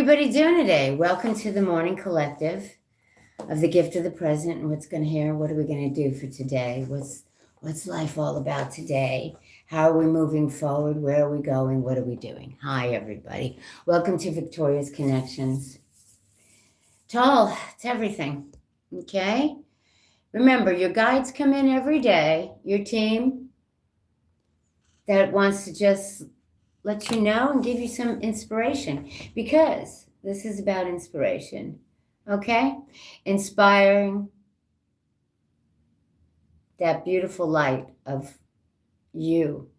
everybody doing today? Welcome to the Morning Collective of the Gift of the Present. And what's going to hear? What are we going to do for today? What's life all about today? How are we moving forward? Where are we going? What are we doing? Hi, everybody. Welcome to Victoria's Connections. Tall, it's everything. Okay? Remember, your guides come in every day, your team that wants to just let you know and give you some inspiration, because this is about inspiration, okay? Inspiring that beautiful light of you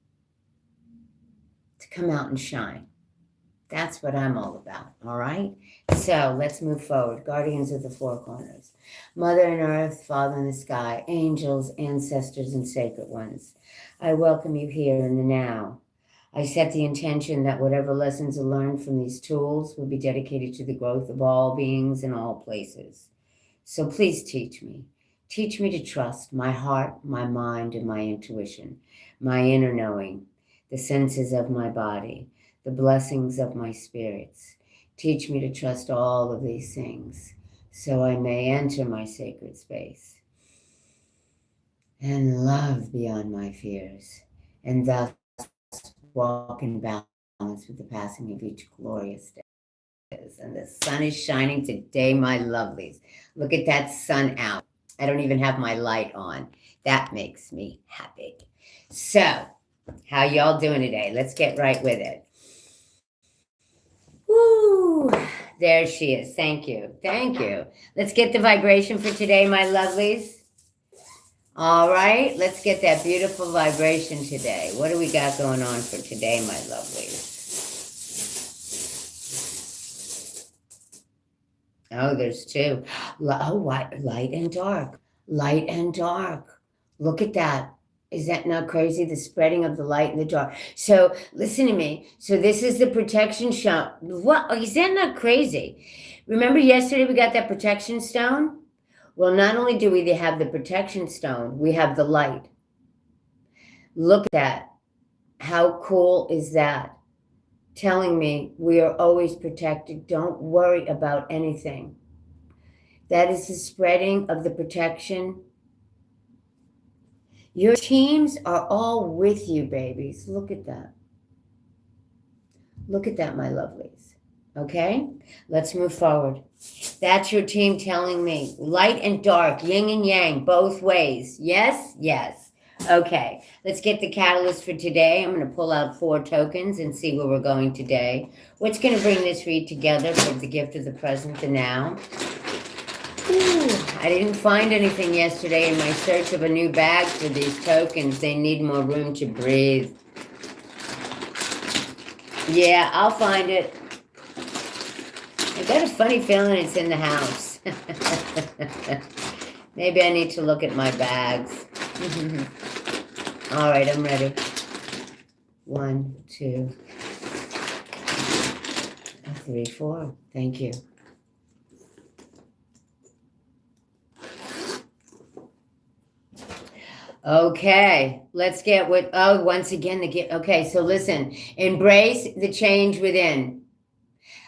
to come out and shine. That's what I'm all about, all right? So let's move forward. Guardians of the Four Corners. Mother in Earth, Father in the Sky, angels, ancestors, and sacred ones. I welcome you here in the now. I set the intention that whatever lessons are learned from these tools will be dedicated to the growth of all beings in all places. So please teach me. Teach me to trust my heart, my mind, and my intuition, my inner knowing, the senses of my body, the blessings of my spirits. Teach me to trust all of these things so I may enter my sacred space and love beyond my fears, and thus walk in balance with the passing of each glorious day. And the sun is shining today, my lovelies. Look at that sun out. I don't even have my light on. That makes me happy. So, how y'all doing today? Let's get right with it. Woo! There she is. Thank you. Thank you. Let's get the vibration for today, my lovelies. All right, let's get that beautiful vibration today. What do we got going on for today, my lovelies? Oh, there's two. Oh, light and dark. Light and dark. Look at that. Is that not crazy? The spreading of the light and the dark. So listen to me. So this is the protection stone. What? Is that not crazy? Remember yesterday we got that protection stone? Well, not only do we have the protection stone, we have the light. Look at that. How cool is that? Telling me we are always protected. Don't worry about anything. That is the spreading of the protection. Your teams are all with you, babies. Look at that. Look at that, my lovelies. Okay? Let's move forward. That's your team telling me. Light and dark, yin and yang, both ways. Yes? Yes. Okay. Let's get the catalyst for today. I'm going to pull out 4 tokens and see where we're going today. What's going to bring this read together for the gift of the present, the now? Ooh, I didn't find anything yesterday in my search of a new bag for these tokens. They need more room to breathe. Yeah, I'll find it. I got a funny feeling it's in the house. Maybe I need to look at my bags. All right, I'm ready. 1, 2, 3, 4. Thank you. Okay, let's get with, once again, okay, so listen, embrace the change within.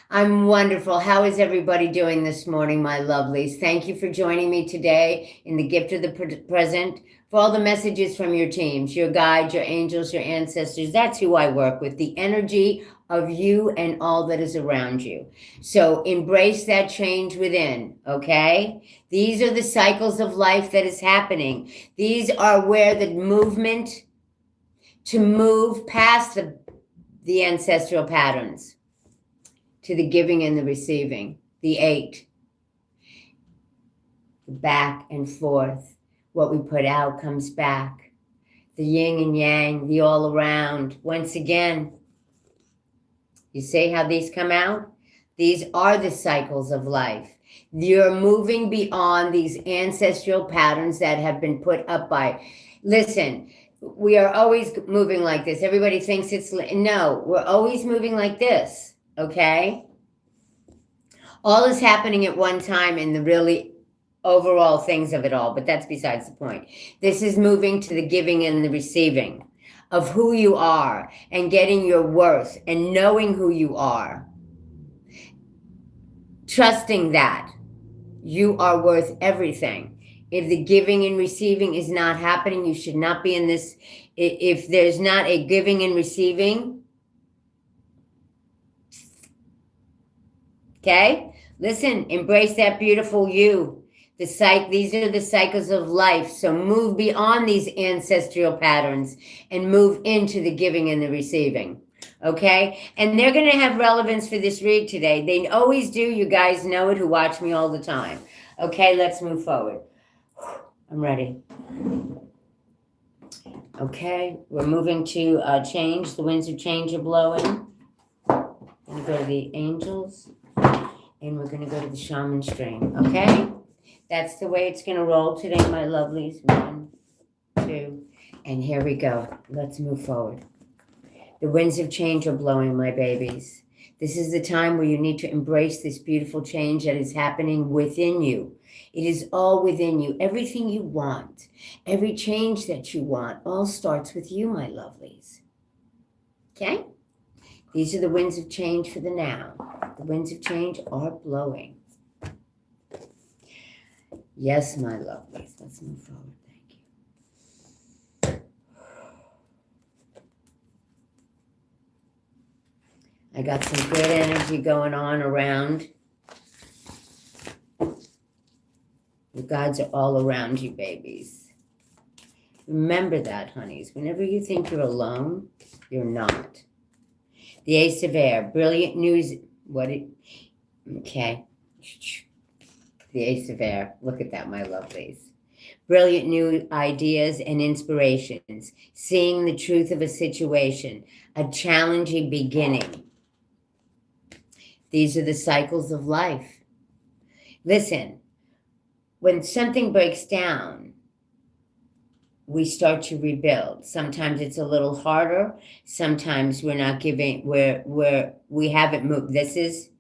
I'm wonderful. How is everybody doing this morning, my lovelies? Thank you for joining me today in the gift of the present, for all the messages from your teams, your guides, your angels, your ancestors. That's who I work with, the energy of you and all that is around you. So embrace that change within, okay? These are the cycles of life that is happening. These are where the movement to move past the ancestral patterns to the giving and the receiving, the 8, the back and forth. What we put out comes back. The yin and yang, the all around. Once again, you see how these come out? These are the cycles of life. You're moving beyond these ancestral patterns that have been put up by. Listen, we are always moving like this. Everybody thinks no, we're always moving like this, okay? All is happening at one time in the really overall things of it all, but that's besides the point. This is moving to the giving and the receiving of who you are and getting your worth and knowing who you are. trusting that you are worth everything. If the giving and receiving is not happening, you should not be in this. If there's not a giving and receiving, okay? Listen, embrace that beautiful you. These are the cycles of life. So move beyond these ancestral patterns and move into the giving and the receiving. Okay? And they're going to have relevance for this read today. They always do. You guys know it who watch me all the time. Okay, let's move forward. I'm ready. Okay, we're moving to change. The winds of change are blowing. I'm going to go to the angels. And we're going to go to the shaman stream. Okay? That's the way it's going to roll today, my lovelies. 1, 2, and here we go. Let's move forward. The winds of change are blowing, my babies. This is the time where you need to embrace this beautiful change that is happening within you. It is all within you. Everything you want, every change that you want, all starts with you, my lovelies. Okay? These are the winds of change for the now. The winds of change are blowing. Yes, my lovelies. Let's move forward. Thank you. I got some good energy going on around. The gods are all around you, babies. Remember that, honeys. Whenever you think you're alone, you're not. The Ace of Air, brilliant news. Okay. The Ace of Air. Look at that, my lovelies. Brilliant new ideas and inspirations. Seeing the truth of a situation. A challenging beginning. These are the cycles of life. Listen, when something breaks down, we start to rebuild. Sometimes it's a little harder. Sometimes we're not giving, we haven't moved. This is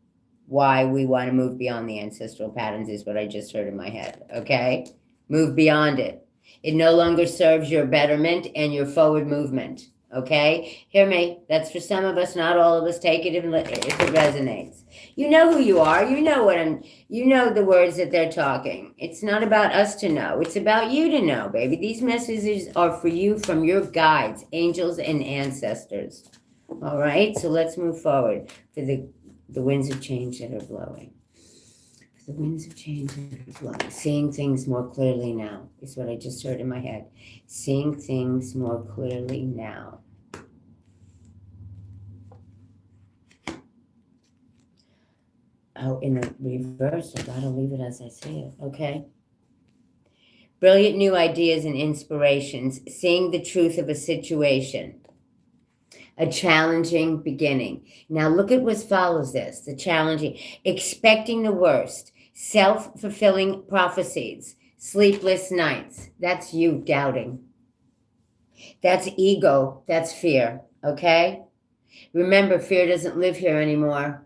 why we want to move beyond the ancestral patterns, is what I just heard in my head. Okay? Move beyond it. It no longer serves your betterment and your forward movement. Okay? Hear me. That's for some of us. Not all of us. Take it if it resonates. You know who you are. You know the words that they're talking. It's not about us to know. It's about you to know, baby. These messages are for you from your guides, angels, and ancestors. All right? So let's move forward for the winds of change that are blowing. The winds of change that are blowing. Seeing things more clearly now is what I just heard in my head. Seeing things more clearly now. Oh, in the reverse, I gotta leave it as I see it, okay? Brilliant new ideas and inspirations. Seeing the truth of a situation. A challenging beginning. Now look at what follows this. The challenging. Expecting the worst. Self-fulfilling prophecies. Sleepless nights. That's you doubting. That's ego. That's fear. Okay? Remember, fear doesn't live here anymore.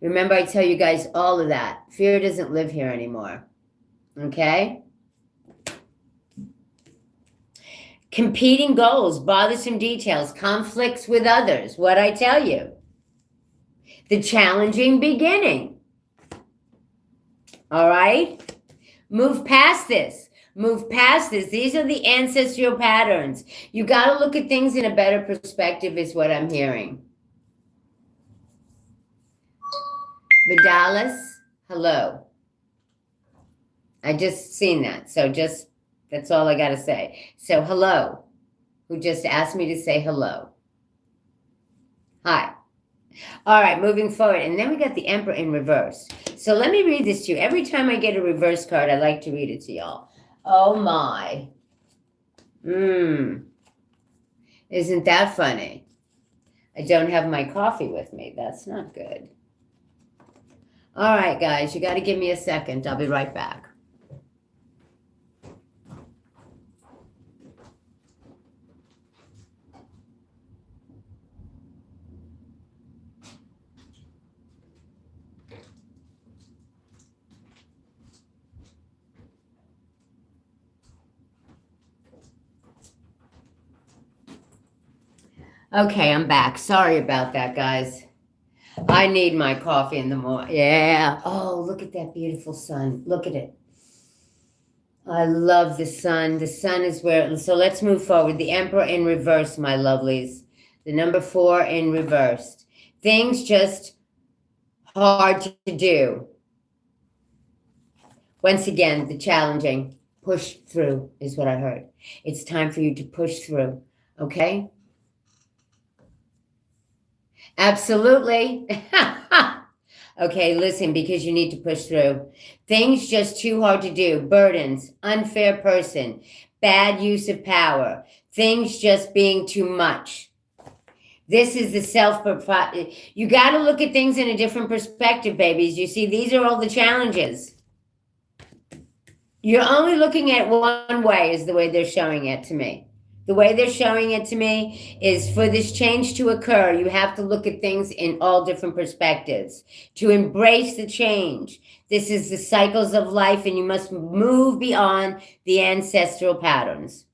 Remember, I tell you guys all of that. Fear doesn't live here anymore. Okay? Competing goals, bothersome details, conflicts with others. What I tell you. The challenging beginning. All right? Move past this. Move past this. These are the ancestral patterns. You got to look at things in a better perspective is what I'm hearing. Vidalis, hello. I just seen that. So that's all I got to say. So hello, who just asked me to say hello. Hi. All right, moving forward. And then we got the Emperor in reverse. So let me read this to you. Every time I get a reverse card, I like to read it to y'all. Oh, my. Isn't that funny? I don't have my coffee with me. That's not good. All right, guys, you got to give me a second. I'll be right back. Okay, I'm back. Sorry about that, guys. All I need my coffee in the morning. Yeah. Oh, look at that beautiful sun. Look at it. I love the sun. The sun is where, so let's move forward. The Emperor in reverse, my lovelies. The number 4 in reversed. Things just hard to do. Once again, the challenging. Push through is what I heard. It's time for you to push through. Okay? Absolutely. Okay, listen, because you need to push through. Things just too hard to do. Burdens, unfair person, bad use of power, things just being too much. This is the you got to look at things in a different perspective, babies. You see, these are all the challenges. You're only looking at one way, is the way they're showing it to me. The way they're showing it to me is for this change to occur, you have to look at things in all different perspectives. To embrace the change. This is the cycles of life, and you must move beyond the ancestral patterns.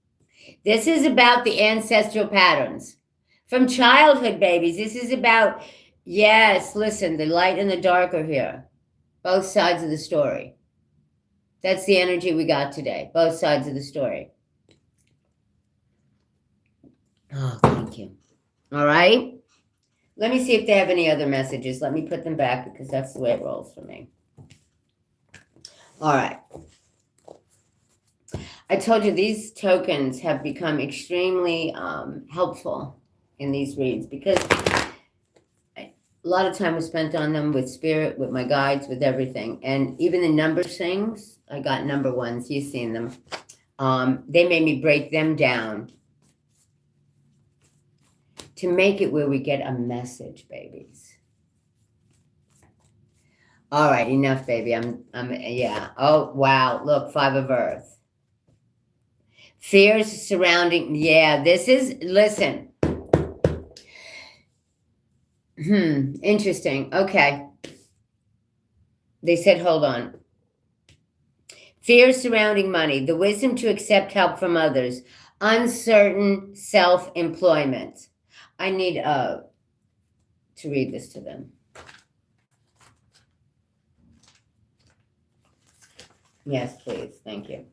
This is about the ancestral patterns. From childhood, babies, this is about, yes, listen, the light and the dark are here. Both sides of the story. That's the energy we got today. Both sides of the story. Oh, thank you. All right. Let me see if they have any other messages. Let me put them back because that's the way it rolls for me. All right. I told you these tokens have become extremely helpful in these reads because a lot of time was spent on them with spirit, with my guides, with everything. And even the number things, I got number ones. You've seen them. They made me break them down to make it where we get a message, babies. All right, enough, baby. Yeah. Oh, wow. Look, 5 of Earth. Fears surrounding, yeah, this is, listen. Interesting. Okay. They said, hold on. Fears surrounding money, the wisdom to accept help from others, uncertain self-employment. I need to read this to them. Yes, please. Thank you.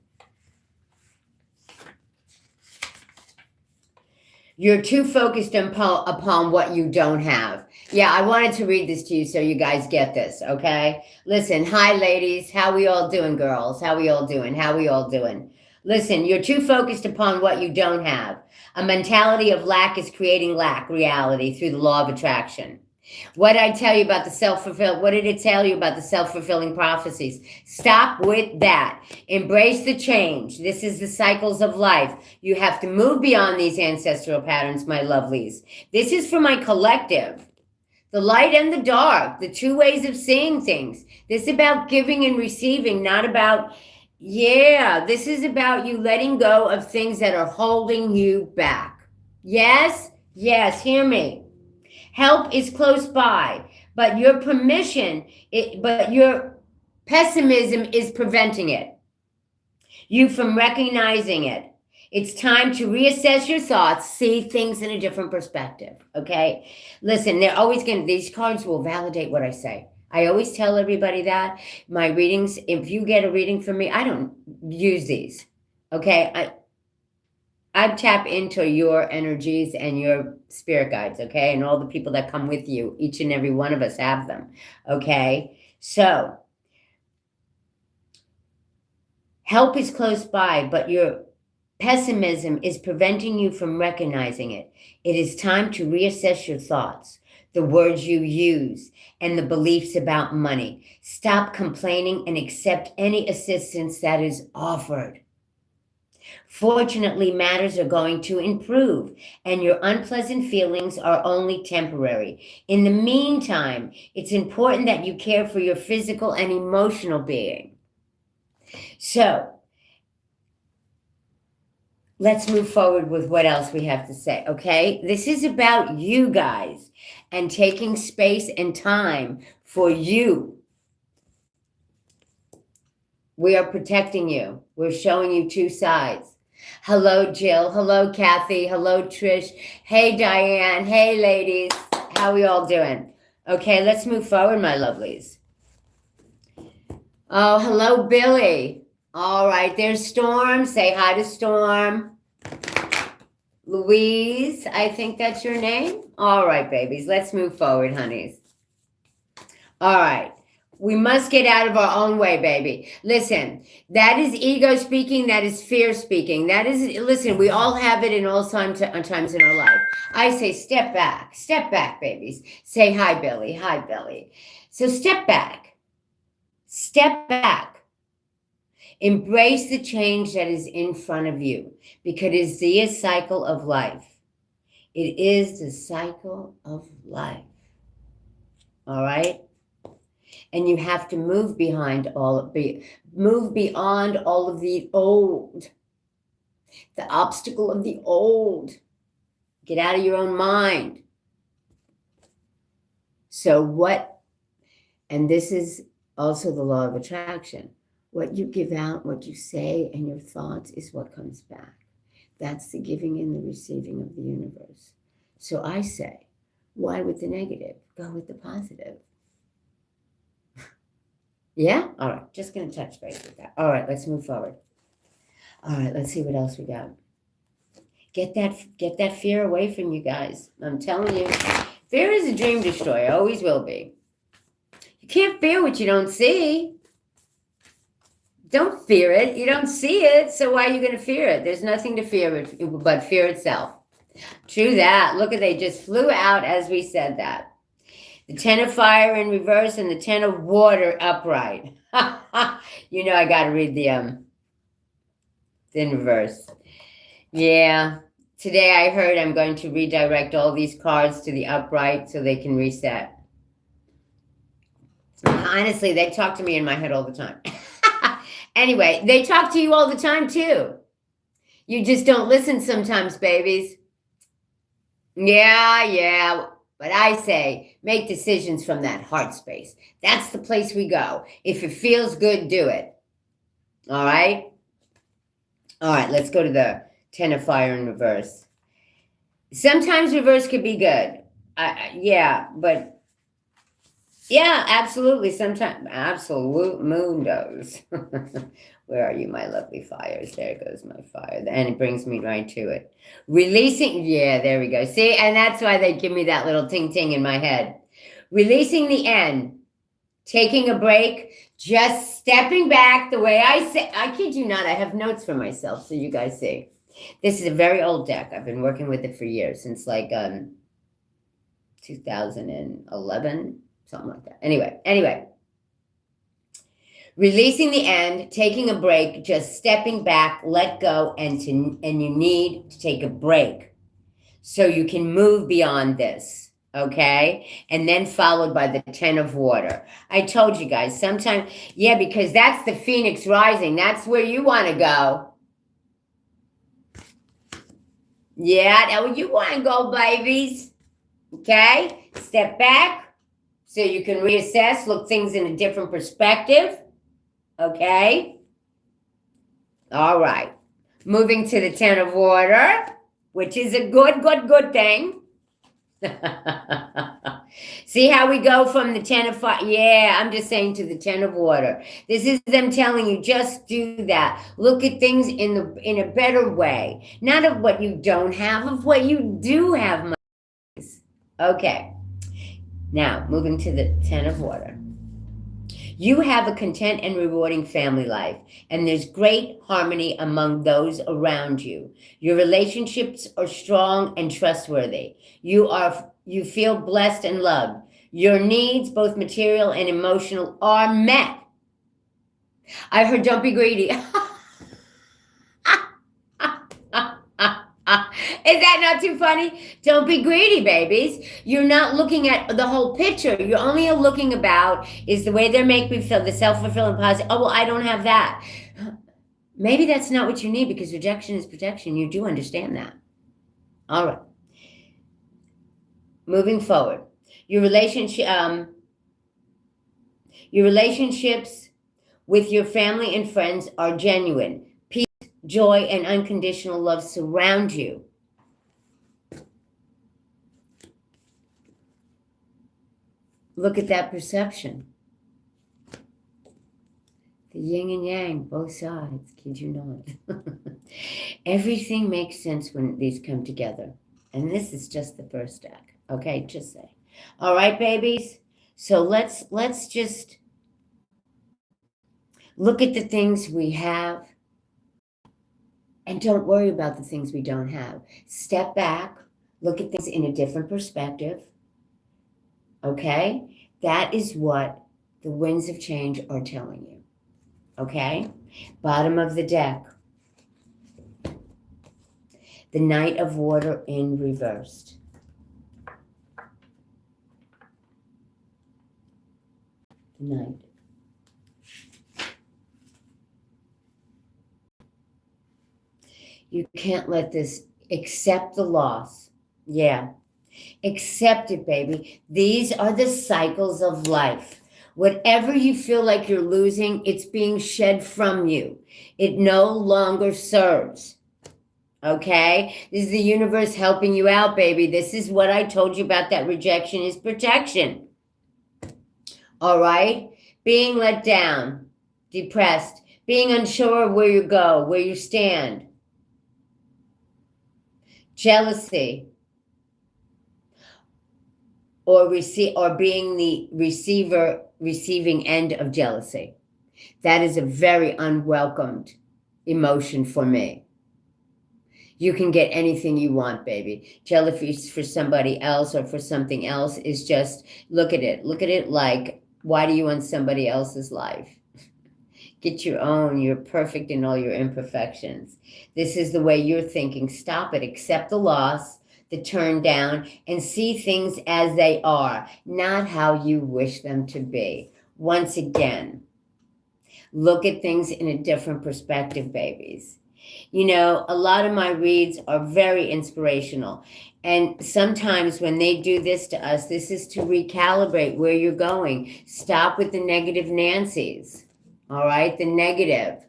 You're too focused upon what you don't have. Yeah, I wanted to read this to you so you guys get this, okay? Listen, hi, ladies. How we all doing, girls? How we all doing? How we all doing? Listen, you're too focused upon what you don't have. A mentality of lack is creating lack reality through the law of attraction. What did I tell you about the what did it tell you about the self-fulfilling prophecies? Stop with that. Embrace the change. This is the cycles of life. You have to move beyond these ancestral patterns, my lovelies. This is for my collective. The light and the dark, the two ways of seeing things. This is about giving and receiving, not about, this is about you letting go of things that are holding you back. Yes, hear me. Help is close by, but your pessimism is preventing it. You from recognizing it. It's time to reassess your thoughts, see things in a different perspective, okay? Listen, these cards will validate what I say. I always tell everybody that. My readings, if you get a reading from me, I don't use these, okay? I tap into your energies and your spirit guides, okay? And all the people that come with you. Each and every one of us have them, okay? So, help is close by, but your pessimism is preventing you from recognizing it. It is time to reassess your thoughts, the words you use, and the beliefs about money. Stop complaining and accept any assistance that is offered. Fortunately, matters are going to improve, and your unpleasant feelings are only temporary. In the meantime, it's important that you care for your physical and emotional being. So, let's move forward with what else we have to say, okay? This is about you guys and taking space and time for you. We are protecting you. We're showing you two sides. Hello, Jill. Hello, Kathy. Hello, Trish. Hey, Diane. Hey, ladies. How we all doing? Okay, let's move forward, my lovelies. Oh, hello, Billy. All right, there's Storm. Say hi to Storm. Louise, I think that's your name. All right, babies, let's move forward, honeys. All right. We must get out of our own way, baby. Listen, that is ego speaking. That is fear speaking. That is, listen, we all have it in all times in our life. I say, step back, babies. Say, hi, Billy. Hi, Billy. So step back. Step back. Embrace the change that is in front of you because it is the cycle of life. It is the cycle of life. All right? And you have to move beyond all of the old, the obstacle of the old. Get out of your own mind. So what, and this is also the law of attraction. What you give out, what you say, and your thoughts is what comes back. That's the giving and the receiving of the universe. So I say, why with the negative? Go with the positive. Yeah? All right. Just going to touch base with that. All right. Let's move forward. All right. Let's see what else we got. Get that fear away from you guys. I'm telling you. Fear is a dream destroyer. Always will be. You can't fear what you don't see. Don't fear it. You don't see it. So why are you going to fear it? There's nothing to fear but fear itself. True that. Look at, they just flew out as we said that. The 10 of fire in reverse and the 10 of water upright. You know, I got to read the in reverse. Yeah. Today I heard I'm going to redirect all these cards to the upright so they can reset. Honestly, they talk to me in my head all the time. Anyway, they talk to you all the time too. You just don't listen sometimes, babies. Yeah. But I say, make decisions from that heart space. That's the place we go. If it feels good, do it. All right? All right, let's go to the 10 of fire in reverse. Sometimes reverse could be good. Yeah, absolutely. Sometimes, absolute mundos. Where are you, my lovely fires? There goes my fire. And it brings me right to it. Releasing, yeah, there we go. See, and that's why they give me that little ting-ting in my head. Releasing the end. Taking a break. Just stepping back the way I say. I kid you not, I have notes for myself so you guys see. This is a very old deck. I've been working with it for years, since like 2011, something like that. Anyway. Releasing the end, taking a break, just stepping back, let go, and you need to take a break so you can move beyond this, okay? And then followed by the 10 of water. I told you guys, sometimes, yeah, because that's the phoenix rising. That's where you want to go. Yeah, that's where you want to go, babies. Okay? Step back so you can reassess, look things in a different perspective. Okay? All right. Moving to the 10 of water, which is a good thing. See how we go from the 10 of fire? Yeah, I'm just saying to the 10 of water. This is them telling you, just do that. Look at things in a better way. Not of what you don't have, of what you do have. Okay. Now, moving to the 10 of water. You have a content and rewarding family life, and there's great harmony among those around you. Your relationships are strong and trustworthy. You feel blessed and loved. Your needs, both material and emotional, are met. I heard don't be greedy. Is that not too funny? Don't be greedy, babies. You're not looking at the whole picture. You're only looking about is the way they make me feel, the self-fulfilling positive. Oh, well, I don't have that. Maybe that's not what you need, because rejection is protection. You do understand that. All right. Moving forward. Your relationships with your family and friends are genuine. Peace, joy, and unconditional love surround you. Look at that perception. The yin and yang, both sides, kid you not. Everything makes sense when these come together. And this is just the first deck. Okay, just say. All right, babies. So let's just look at the things we have and don't worry about the things we don't have. Step back, look at things in a different perspective. Okay? That is what the winds of change are telling you. Okay? Bottom of the deck. The Knight of Water in reversed. The Knight. You can't let this, accept the loss. Yeah. Accept it, baby. These are the cycles of life. Whatever you feel like you're losing, it's being shed from you. It no longer serves. Okay? This is the universe helping you out, baby. This is what I told you about that rejection is protection. All right? Being let down, depressed, being unsure of where you go, where you stand. Jealousy. Or being the receiving end of jealousy. That is a very unwelcomed emotion for me. You can get anything you want, baby. Jealousy for somebody else or for something else is just, look at it. Look at it like, why do you want somebody else's life? Get your own. You're perfect in all your imperfections. This is the way you're thinking. Stop it. Accept the loss, the turn down, and see things as they are, not how you wish them to be. Once again, look at things in a different perspective, babies. You know, a lot of my reads are very inspirational. And sometimes when they do this to us, this is to recalibrate where you're going. Stop with the negative Nancy's. All right? The negative.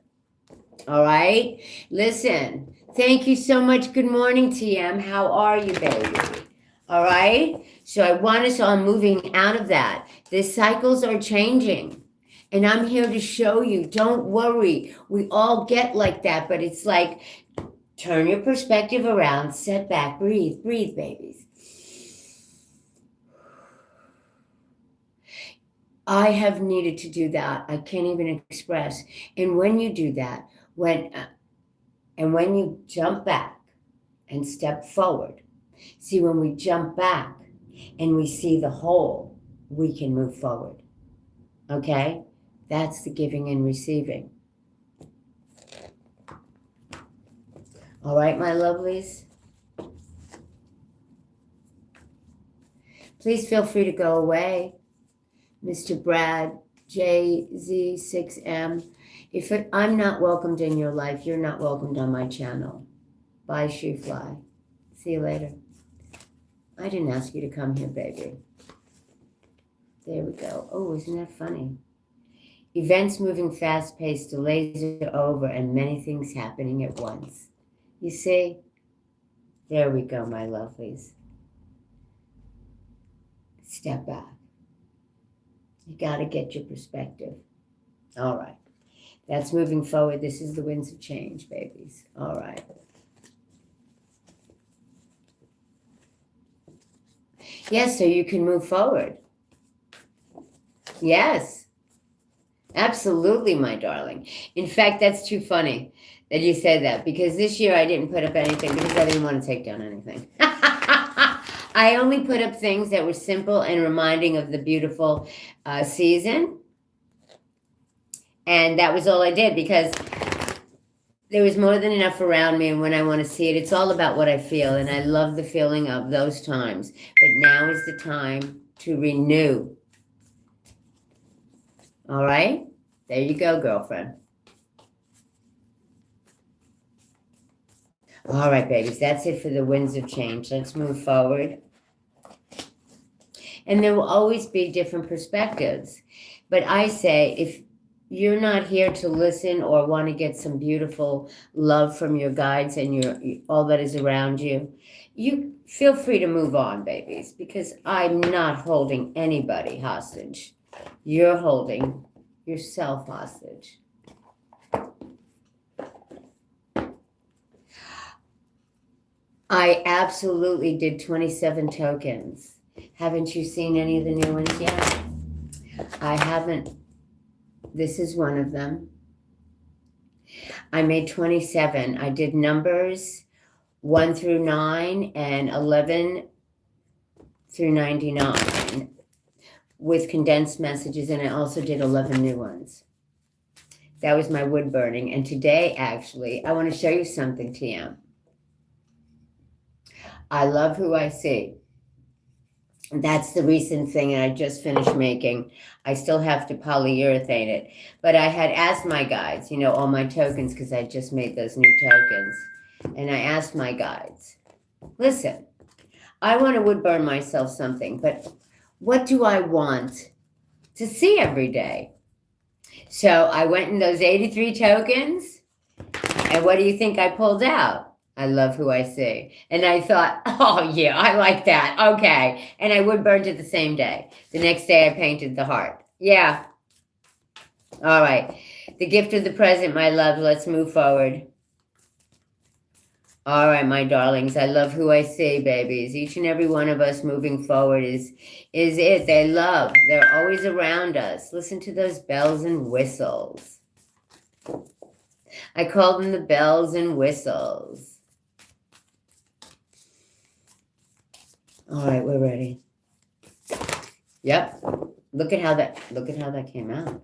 All right? Listen. Thank you so much. Good morning, TM. How are you, baby? All right? So I want us all moving out of that. The cycles are changing. And I'm here to show you, don't worry. We all get like that, but it's like, turn your perspective around, sit back, breathe, babies. I have needed to do that. I can't even express. And when you do that, when you jump back and step forward, see, when we jump back and we see the whole, we can move forward. Okay? That's the giving and receiving. All right, my lovelies? Please feel free to go away. Mr. Brad, JZ6M. If I'm not welcomed in your life, you're not welcomed on my channel. Bye, Shoe Fly. See you later. I didn't ask you to come here, baby. There we go. Oh, isn't that funny? Events moving fast-paced, delays are over, and many things happening at once. You see? There we go, my lovelies. Step back. You got to get your perspective. All right. That's moving forward. This is the winds of change, babies. All right. Yes, so you can move forward. Yes. Absolutely, my darling. In fact, that's too funny that you said that, because this year I didn't put up anything because I didn't want to take down anything. I only put up things that were simple and reminding of the beautiful season. And that was all I did, because there was more than enough around me, and when I want to see it, it's all about what I feel, and I love the feeling of those times. But now is the time to renew. All right? There you go, girlfriend. All right, babies, that's it for the winds of change. Let's move forward. And there will always be different perspectives. But I say, you're not here to listen or want to get some beautiful love from your guides and all that is around you, you feel free to move on, babies, because I'm not holding anybody hostage. You're holding yourself hostage. I absolutely did 27 tokens. Haven't you seen any of the new ones yet? I haven't. This is one of them. I made 27. I did numbers 1 through 9 and 11 through 99 with condensed messages, and I also did 11 new ones. That was my wood burning. And today, actually, I want to show you something, TM. I love who I see. That's the recent thing, and I just finished making. I still have to polyurethane it. But I had asked my guides, all my tokens, because I just made those new tokens. And I asked my guides, listen, I want to wood burn myself something, but what do I want to see every day? So I went in those 83 tokens, and what do you think I pulled out? I love who I see. And I thought, oh yeah, I like that. Okay. And I wood burned it the same day. The next day I painted the heart. Yeah. All right. The gift of the present, my love. Let's move forward. All right, my darlings. I love who I see, babies. Each and every one of us moving forward is it. They love. They're always around us. Listen to those bells and whistles. I call them the bells and whistles. All right, we're ready. Yep. Look at how that came out.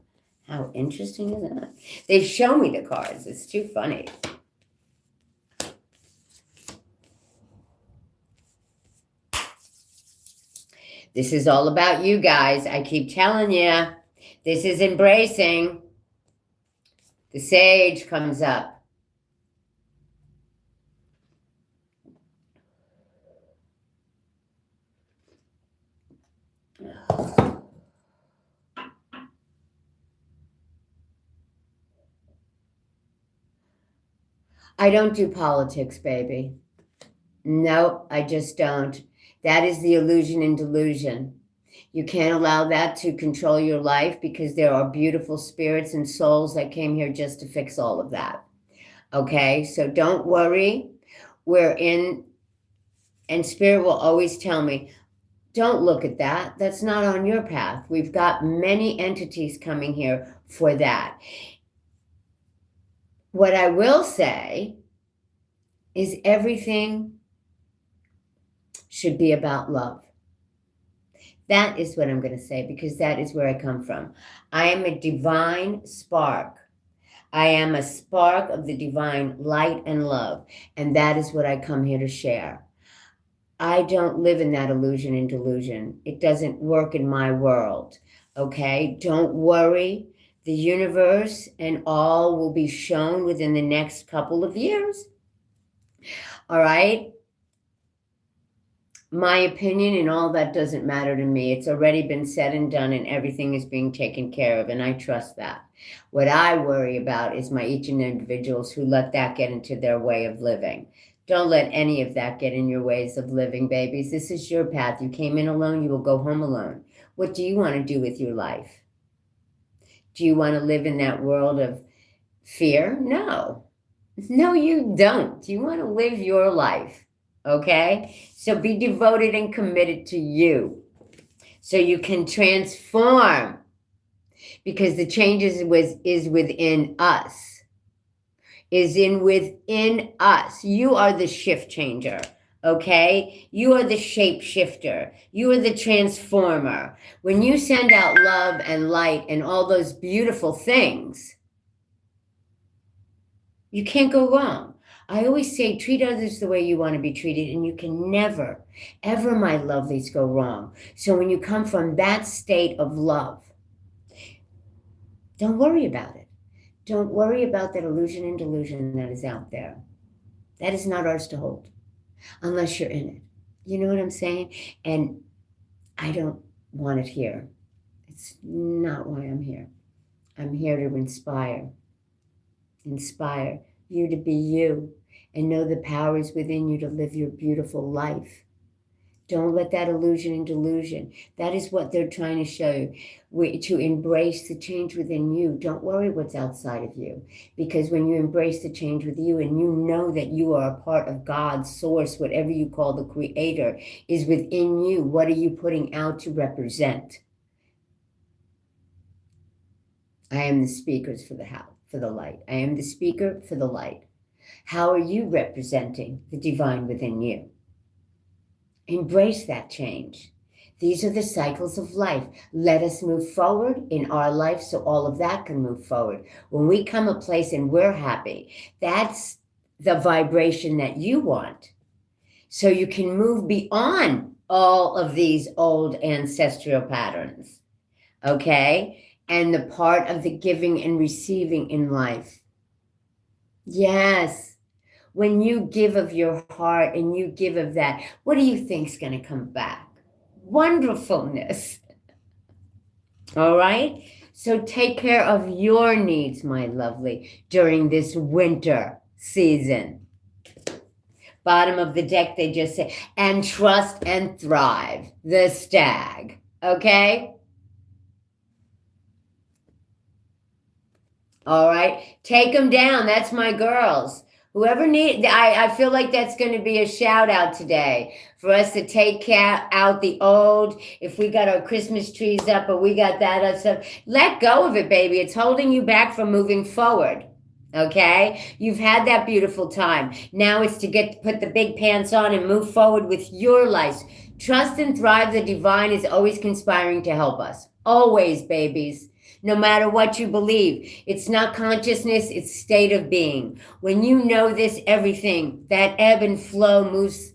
How interesting is that? They show me the cards. It's too funny. This is all about you guys. I keep telling you. This is embracing. The sage comes up. I don't do politics, baby. No, I just don't. That is the illusion and delusion. You can't allow that to control your life because there are beautiful spirits and souls that came here just to fix all of that. Okay, so don't worry. And Spirit will always tell me, don't look at that. That's not on your path. We've got many entities coming here for that. What I will say is everything should be about love. That is what I'm going to say, because that is where I come from. I am a divine spark. I am a spark of the divine light and love, and that is what I come here to share. I don't live in that illusion and delusion. It doesn't work in my world, okay? Don't worry. The universe and all will be shown within the next couple of years, all right? My opinion and all that doesn't matter to me. It's already been said and done, and everything is being taken care of, and I trust that. What I worry about is my each and individuals who let that get into their way of living. Don't let any of that get in your ways of living, babies. This is your path. You came in alone. You will go home alone. What do you want to do with your life? Do you want to live in that world of fear? No. No, you don't. You want to live your life. Okay? So be devoted and committed to you so you can transform, because the changes is within us, within us. You are the shift changer, okay? You are the shape shifter. You are the transformer. When you send out love and light and all those beautiful things, you can't go wrong. I always say, treat others the way you want to be treated, and you can never, ever, my lovelies, go wrong. So when you come from that state of love, don't worry about it. Don't worry about that illusion and delusion that is out there. That is not ours to hold, unless you're in it. You know what I'm saying? And I don't want it here. It's not why I'm here. I'm here to inspire you to be you and know the power is within you to live your beautiful life. Don't let that illusion and delusion. That is what they're trying to show you, to embrace the change within you. Don't worry what's outside of you, because when you embrace the change with you and you know that you are a part of God's source, whatever you call the creator is within you, what are you putting out to represent? I am the speakers for the light. I am the speaker for the light. How are you representing the divine within you? Embrace that change. These are the cycles of life. Let us move forward in our life so all of that can move forward. When we come a place and we're happy, that's the vibration that you want. So you can move beyond all of these old ancestral patterns. Okay? And the part of the giving and receiving in life. Yes. When you give of your heart and you give of that, what do you think's going to come back? Wonderfulness. All right? So take care of your needs, my lovely, during this winter season. Bottom of the deck, they just say, and trust and thrive, the stag. Okay? All right? Take them down. That's my girls. Whoever needs, I feel like that's going to be a shout out today for us to take out the old. If we got our Christmas trees up or we got that other stuff, let go of it, baby. It's holding you back from moving forward. Okay? You've had that beautiful time. Now it's to put the big pants on and move forward with your life. Trust and thrive. The divine is always conspiring to help us. Always, babies. No matter what you believe. It's not consciousness, it's state of being. When you know this, everything, that ebb and flow moves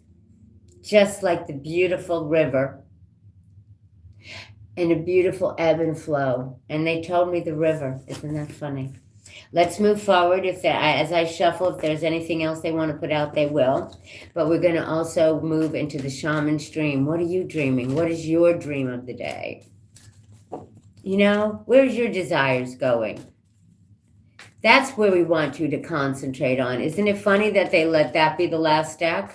just like the beautiful river. And a beautiful ebb and flow. And they told me the river. Isn't that funny? Let's move forward. As I shuffle, if there's anything else they want to put out, they will. But we're going to also move into the shaman's dream. What are you dreaming? What is your dream of the day? You know, where's your desires going? That's where we want you to concentrate on. Isn't it funny that they let that be the last step?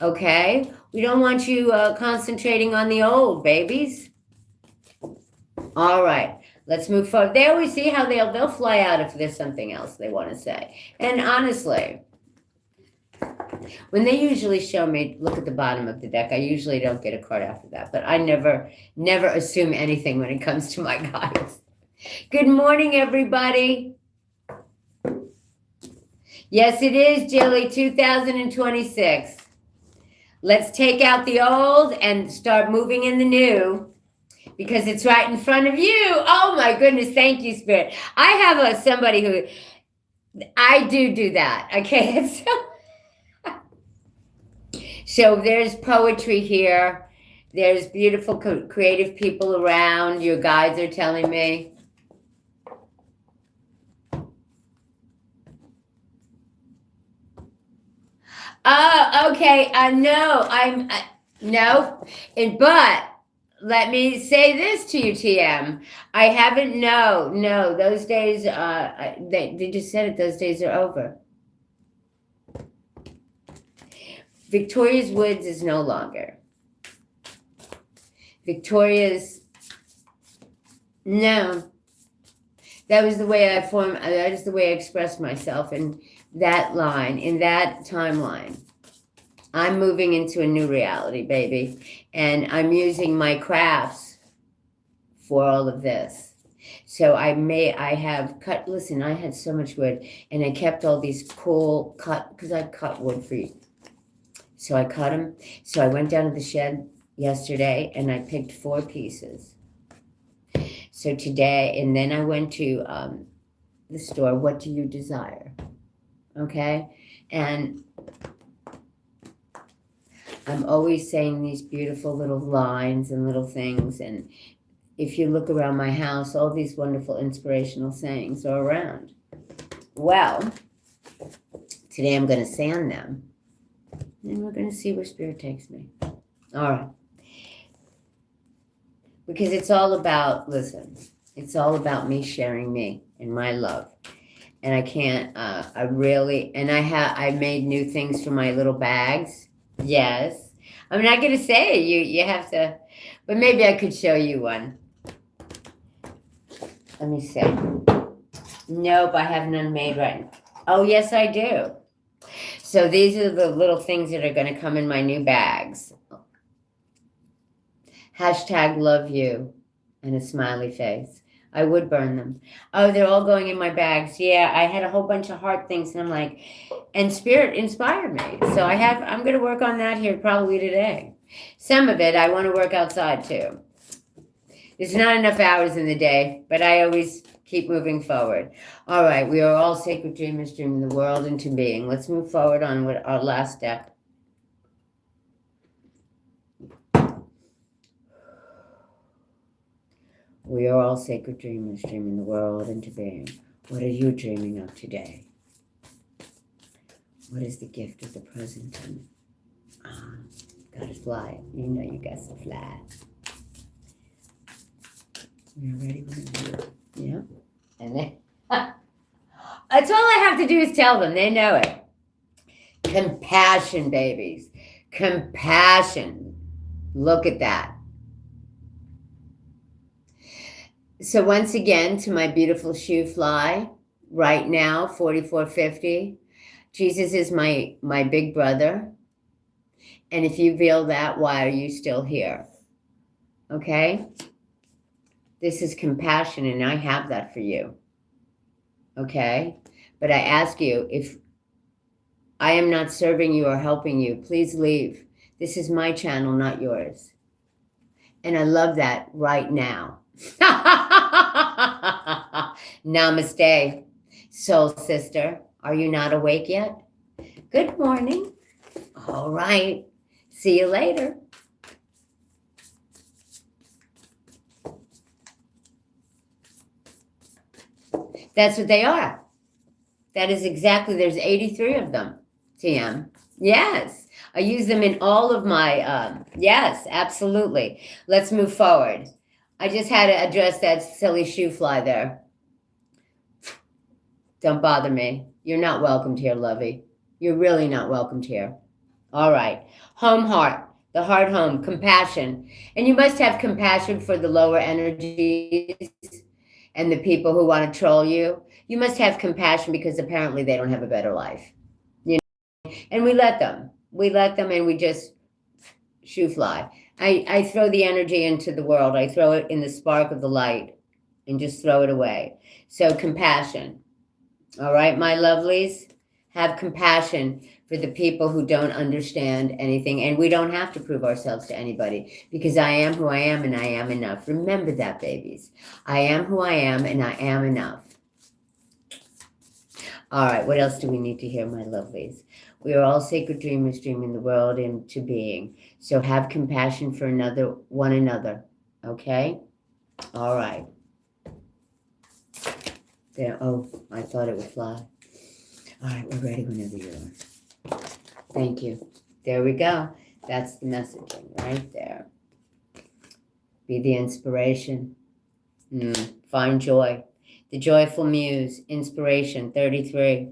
Okay? We don't want you concentrating on the old, babies. All right. Let's move forward. They always see how they'll fly out if there's something else they want to say. And honestly, when they usually show me, look at the bottom of the deck, I usually don't get a card after that, but I never assume anything when it comes to my guides. Good morning, everybody. Yes, it is, Jilly, 2026. Let's take out the old and start moving in the new because it's right in front of you. Oh, my goodness. Thank you, Spirit. I have somebody who, I do that. Okay, So there's poetry here. There's beautiful, creative people around. Your guides are telling me. Oh, okay. No. But let me say this to you, TM. I haven't, no. Those days, they just said it. Those days are over. Victoria's Woods is no longer. No. That was the way that is the way I expressed myself in that line, in that timeline. I'm moving into a new reality, baby. And I'm using my crafts for all of this. So I have cut, listen, I had so much wood and I kept all these cool because I cut wood for you. So I cut them. So I went down to the shed yesterday and I picked 4 pieces. So today, and then I went to the store. What do you desire? Okay. And I'm always saying these beautiful little lines and little things. And if you look around my house, all these wonderful inspirational sayings are around. Well, today I'm going to sand them. And we're going to see where Spirit takes me. All right. Because it's all about, listen, It's all about me sharing me and my love. And I can't, I really, and I made new things for my little bags. Yes. I'm not going to say it. You have to, but maybe I could show you one. Let me see. Nope, I have none made right now. Oh, yes, I do. So these are the little things that are going to come in my new bags. Hashtag love you and a smiley face. I would burn them. Oh, they're all going in my bags. Yeah, I had a whole bunch of heart things, and I'm like, and Spirit inspired me. So I'm going to work on that here probably today. Some of it I want to work outside too. There's not enough hours in the day, but I always keep moving forward. All right, we are all sacred dreamers dreaming the world into being. Let's move forward on with our last step. We are all sacred dreamers dreaming the world into being. What are you dreaming of today? What is the gift of the present? Gotta fly. You know you got to fly. You're ready whenever you Yeah. And then that's all I have to do is tell them. They know it. Compassion, babies. Compassion. Look at that. So once again, to my beautiful shoe fly, right now, 4450. Jesus is my big brother. And if you feel that, why are you still here? Okay? This is compassion, and I have that for you. Okay? But I ask you, if I am not serving you or helping you, please leave. This is my channel, not yours. And I love that right now. Namaste, soul sister. Are you not awake yet? Good morning. All right. See you later. That's what they are. That is exactly, there's 83 of them, TM. Yes. I use them in all of my, yes, absolutely. Let's move forward. I just had to address that silly shoe fly there. Don't bother me. You're not welcomed here, lovey. You're really not welcomed here. All right. Home heart, the heart home, compassion. And you must have compassion for the lower energies and the people who want to troll you. You must have compassion because apparently they don't have a better life. You know? And we let them. We let them, and we just shoe fly. I throw the energy into the world. I throw it in the spark of the light and just throw it away. So compassion. All right, my lovelies, have compassion for the people who don't understand anything. And we don't have to prove ourselves to anybody because I am who I am and I am enough. Remember that, babies. I am who I am and I am enough. All right, what else do we need to hear, my lovelies? We are all sacred dreamers dreaming the world into being. So have compassion for one another, okay? All right. There. Oh, I thought it would fly. All right, we're ready whenever you are. Thank you. There we go. That's the messaging right there. Be the inspiration. Find joy. The joyful muse. Inspiration 33.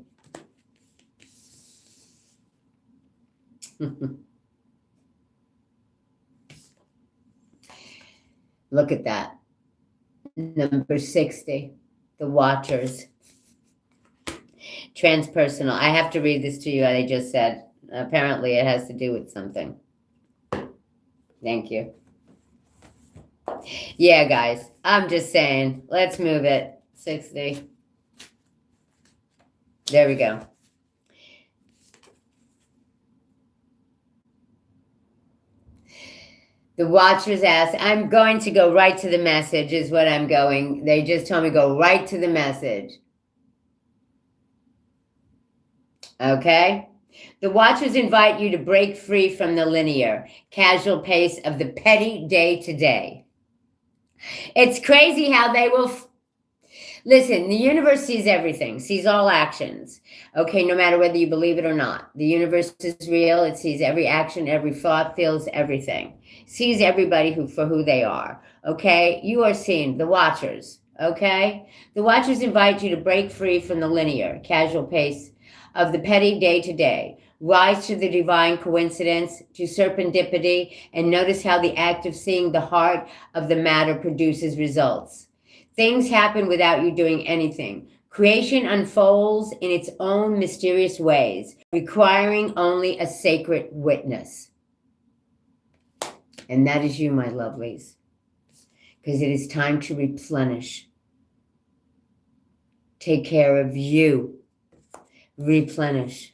Look at that. Number 60. The Watchers. Transpersonal. I have to read this to you, as I just said. Apparently, it has to do with something. Thank you. Yeah, guys. I'm just saying. Let's move it. 60. There we go. The Watchers asked, I'm going to go right to the message is what I'm going. They just told me go right to the message. Okay? The Watchers invite you to break free from the linear, casual pace of the petty day-to-day. It's crazy how they will... Listen, the universe sees everything, sees all actions. Okay, no matter whether you believe it or not. The universe is real. It sees every action, every thought, feels everything. Sees everybody for who they are. Okay? You are seen, the Watchers. Okay? The Watchers invite you to break free from the linear, casual pace of the petty day to day. Rise to the divine coincidence, to serendipity, and notice how the act of seeing the heart of the matter produces results. Things happen without you doing anything. Creation unfolds in its own mysterious ways, requiring only a sacred witness. And that is you, my lovelies, because it is time to replenish. Take care of you. Replenish.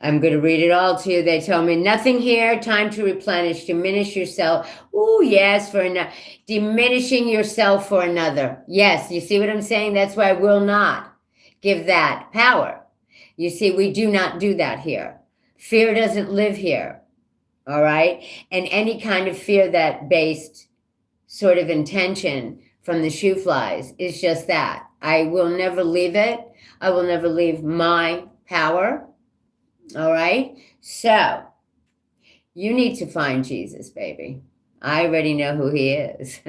I'm going to read it all to you. They tell me nothing here. Time to replenish. Diminish yourself. Oh, yes, for another. Diminishing yourself for another. Yes, you see what I'm saying? That's why I will not give that power. You see, we do not do that here. Fear doesn't live here. All right? And any kind of fear that based sort of intention from the shoe flies is just that. I will never leave it. I will never leave my power. All right? So, you need to find Jesus, baby. I already know who he is.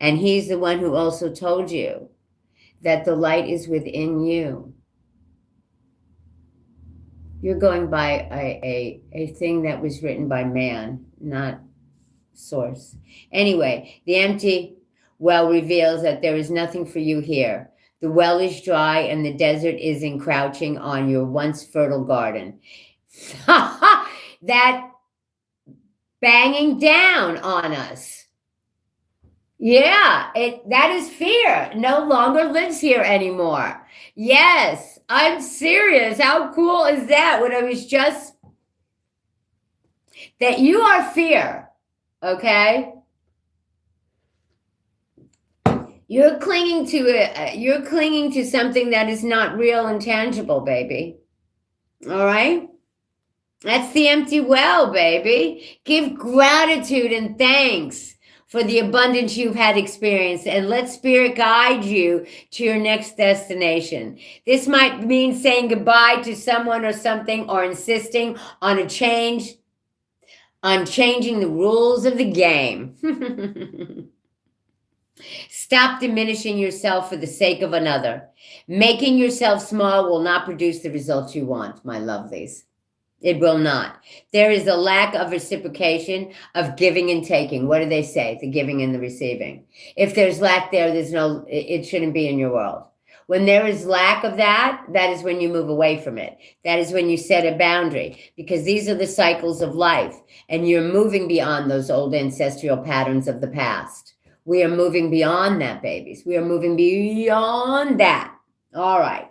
And he's the one who also told you that the light is within you. You're going by a thing that was written by man, not source. Anyway, the empty well reveals that there is nothing for you here. The well is dry and the desert is encroaching on your once fertile garden. That banging down on us. Yeah, that is fear. No longer lives here anymore. Yes, I'm serious. How cool is that? When I was just that you are fear, okay? You're clinging to it. You're clinging to something that is not real and tangible, baby. All right? That's the empty well, baby. Give gratitude and thanks for the abundance you've had experienced, and let spirit guide you to your next destination. This might mean saying goodbye to someone or something, or insisting on a change, on changing the rules of the game. Stop diminishing yourself for the sake of another. Making yourself small will not produce the results you want, my lovelies. It will not. There is a lack of reciprocation, of giving and taking. What do they say? The giving and the receiving. If there's lack there, it shouldn't be in your world. When there is lack of that, that is when you move away from it. That is when you set a boundary, because these are the cycles of life, and you're moving beyond those old ancestral patterns of the past. We are moving beyond that, babies. We are moving beyond that. All right.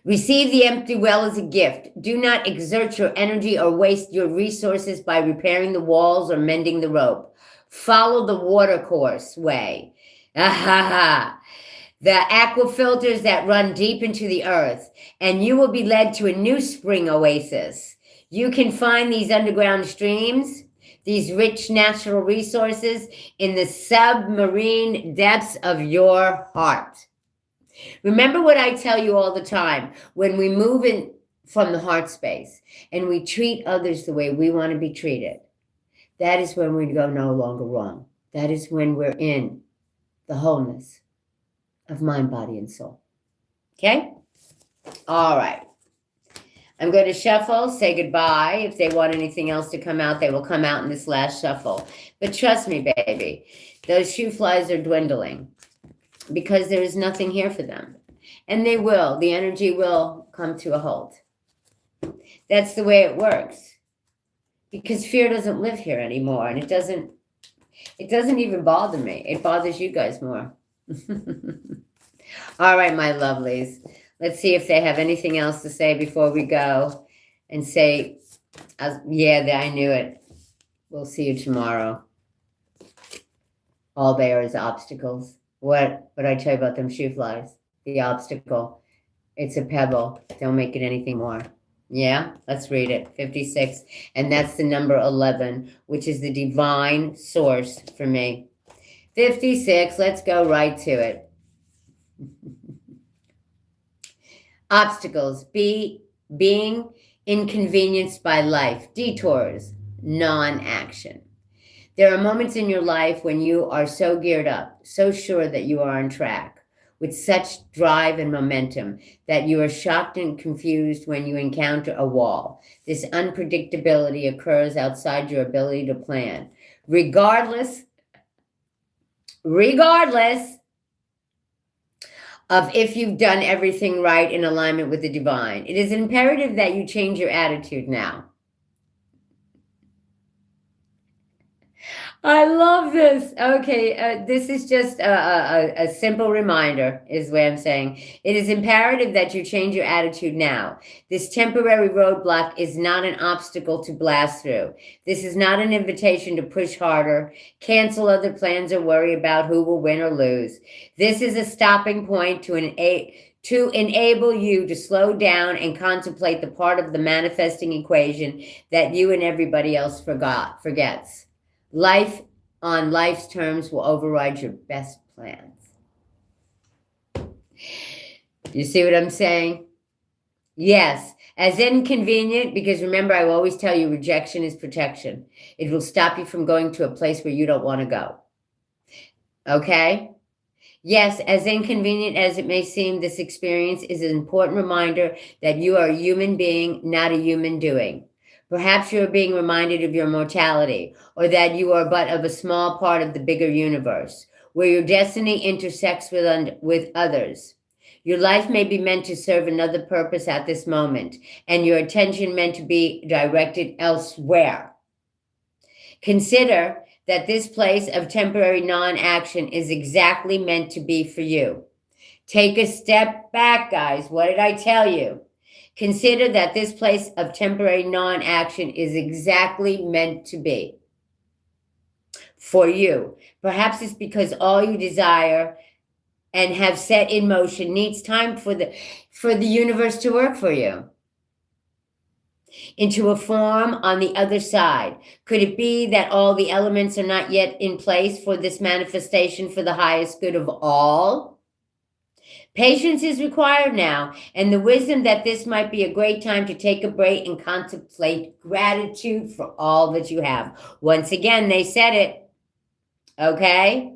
Receive the empty well as a gift. Do not exert your energy or waste your resources by repairing the walls or mending the rope. Follow the watercourse way. The aqua filters that run deep into the earth, and you will be led to a new spring oasis. You can find these underground streams, these rich natural resources, in the submarine depths of your heart. Remember what I tell you all the time. When we move in from the heart space and we treat others the way we want to be treated, that is when we go no longer wrong. That is when we're in the wholeness of mind, body, and soul. Okay? All right. I'm going to shuffle, say goodbye. If they want anything else to come out, they will come out in this last shuffle. But trust me, baby, those shoe flies are dwindling, because there is nothing here for them. And they will. The energy will come to a halt. That's the way it works. Because fear doesn't live here anymore. And it doesn't even bother me. It bothers you guys more. All right, my lovelies. Let's see if they have anything else to say before we go. And say, yeah, I knew it. We'll see you tomorrow. All there is obstacles. What I tell you about them shoe flies? The obstacle. It's a pebble. Don't make it anything more. Yeah? Let's read it. 56. And that's the number 11, which is the divine source for me. 56. Let's go right to it. Obstacles. Being inconvenienced by life, detours, non-action. There are moments in your life when you are so geared up, so sure that you are on track, with such drive and momentum that you are shocked and confused when you encounter a wall. This unpredictability occurs outside your ability to plan. Regardless of if you've done everything right in alignment with the divine, it is imperative that you change your attitude now. I love this. Okay, this is just a simple reminder, is what I'm saying. It is imperative that you change your attitude now. This temporary roadblock is not an obstacle to blast through. This is not an invitation to push harder, cancel other plans, or worry about who will win or lose. This is a stopping point to enable you to slow down and contemplate the part of the manifesting equation that you and everybody else forgets. Life on life's terms will override your best plans. You see what I'm saying? Yes, as inconvenient, because remember, I always tell you rejection is protection. It will stop you from going to a place where you don't want to go. Okay? Yes, as inconvenient as it may seem, this experience is an important reminder that you are a human being, not a human doing. Perhaps you are being reminded of your mortality, or that you are but of a small part of the bigger universe, where your destiny intersects with others. Your life may be meant to serve another purpose at this moment, and your attention meant to be directed elsewhere. Consider that this place of temporary non-action is exactly meant to be for you. Take a step back, guys. What did I tell you? Consider that this place of temporary non-action is exactly meant to be for you. Perhaps it's because all you desire and have set in motion needs time for the universe to work for you into a form on the other side. Could it be that all the elements are not yet in place for this manifestation for the highest good of all? Patience is required now, and the wisdom that this might be a great time to take a break and contemplate gratitude for all that you have. Once again, they said it, okay?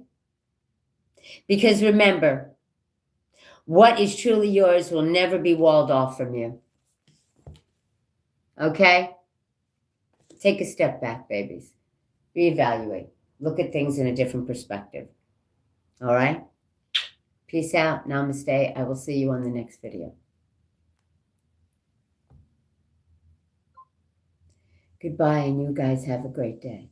Because remember, what is truly yours will never be walled off from you. Okay? Take a step back, babies. Reevaluate. Look at things in a different perspective. All right? Peace out. Namaste. I will see you on the next video. Goodbye, and you guys have a great day.